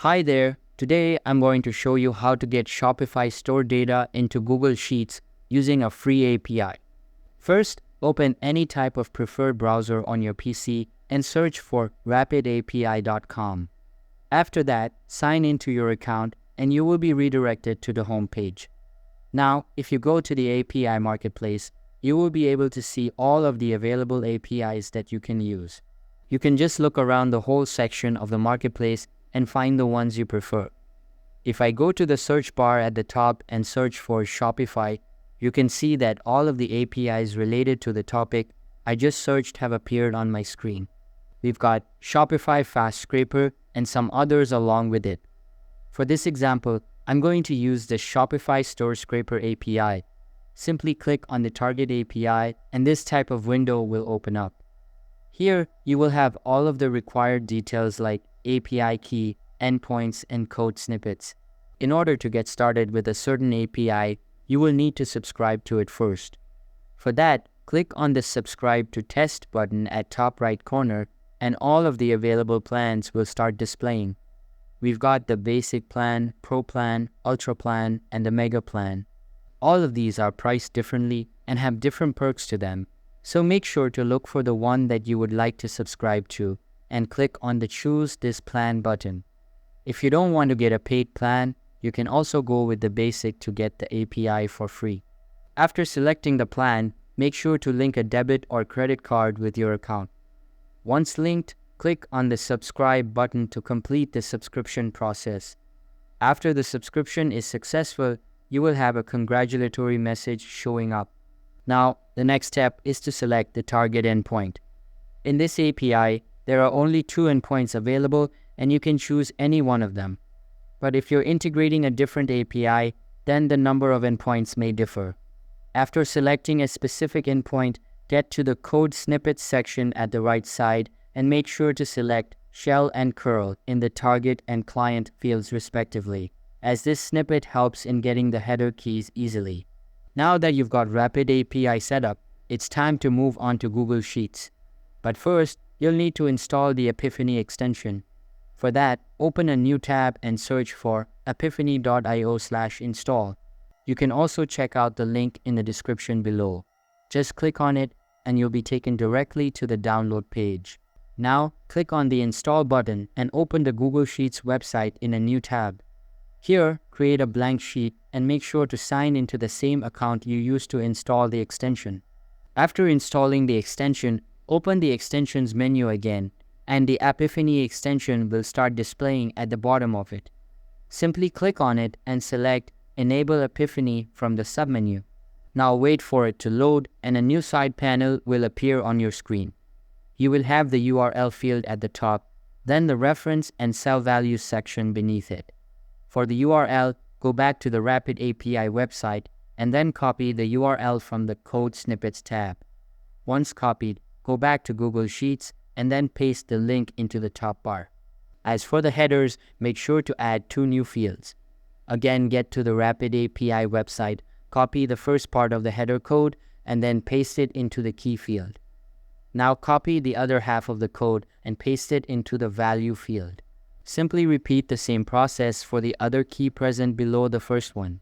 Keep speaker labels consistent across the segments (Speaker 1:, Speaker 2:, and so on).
Speaker 1: Hi there, today I'm going to show you how to get Shopify store data into Google Sheets using a free API. First, open any type of preferred browser on your PC and search for rapidapi.com. After that, sign into your account and you will be redirected to the home page. Now, if you go to the API Marketplace, you will be able to see all of the available APIs that you can use. You can just look around the whole section of the marketplace and find the ones you prefer. If I go to the search bar at the top and search for Shopify, you can see that all of the APIs related to the topic I just searched have appeared on my screen. We've got Shopify Fast Scraper and some others along with it. For this example, I'm going to use the Shopify Store Scraper API. Simply click on the target API and this type of window will open up. Here, you will have all of the required details like API key, endpoints, and code snippets. In order to get started with a certain API, you will need to subscribe to it first. For that, click on the Subscribe to Test button at top right corner and all of the available plans will start displaying. We've got the Basic Plan, Pro Plan, Ultra Plan, and the Mega Plan. All of these are priced differently and have different perks to them, so make sure to look for the one that you would like to subscribe to and click on the Choose This Plan button. If you don't want to get a paid plan, you can also go with the basic to get the API for free. After selecting the plan, make sure to link a debit or credit card with your account. Once linked, click on the Subscribe button to complete the subscription process. After the subscription is successful, you will have a congratulatory message showing up. Now, the next step is to select the target endpoint. In this API, there are only 2 endpoints available and you can choose any one of them. But if you're integrating a different API, then the number of endpoints may differ. After selecting a specific endpoint, get to the code snippets section at the right side and make sure to select shell and curl in the target and client fields respectively, as this snippet helps in getting the header keys easily. Now that you've got Rapid API set up, it's time to move on to Google Sheets. But first, you'll need to install the Epiphany extension. For that, open a new tab and search for epiphany.io/install. You can also check out the link in the description below. Just click on it and you'll be taken directly to the download page. Now, click on the Install button and open the Google Sheets website in a new tab. Here, create a blank sheet and make sure to sign into the same account you used to install the extension. After installing the extension, open the Extensions menu again, and the Epiphany extension will start displaying at the bottom of it. Simply click on it and select Enable Epiphany from the submenu. Now wait for it to load and a new side panel will appear on your screen. You will have the URL field at the top, then the reference and cell values section beneath it. For the URL, go back to the Rapid API website and then copy the URL from the Code Snippets tab. Once copied, go back to Google Sheets and then paste the link into the top bar. As for the headers, make sure to add 2 new fields. Again, get to the Rapid API website, copy the first part of the header code and then paste it into the key field. Now copy the other half of the code and paste it into the value field. Simply repeat the same process for the other key present below the first one.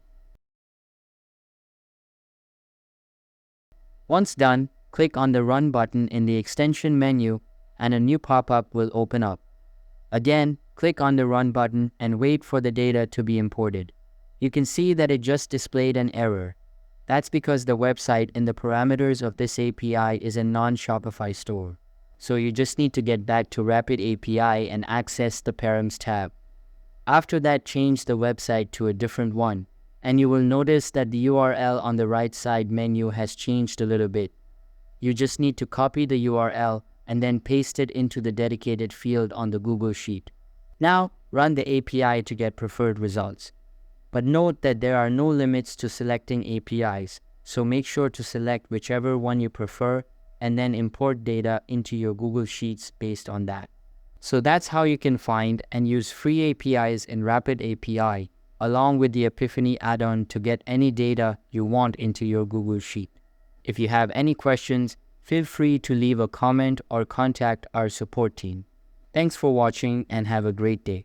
Speaker 1: Once done, click on the Run button in the extension menu and a new pop-up will open up. Again, click on the Run button and wait for the data to be imported. You can see that it just displayed an error. That's because the website in the parameters of this API is a non-Shopify store. So you just need to get back to Rapid API and access the Params tab. After that, change the website to a different one, and you will notice that the URL on the right side menu has changed a little bit. You just need to copy the URL and then paste it into the dedicated field on the Google Sheet. Now, run the API to get preferred results. But note that there are no limits to selecting APIs, so make sure to select whichever one you prefer and then import data into your Google Sheets based on that. So that's how you can find and use free APIs in Rapid API, along with the Epiphany add-on to get any data you want into your Google Sheet. If you have any questions, feel free to leave a comment or contact our support team. Thanks for watching and have a great day.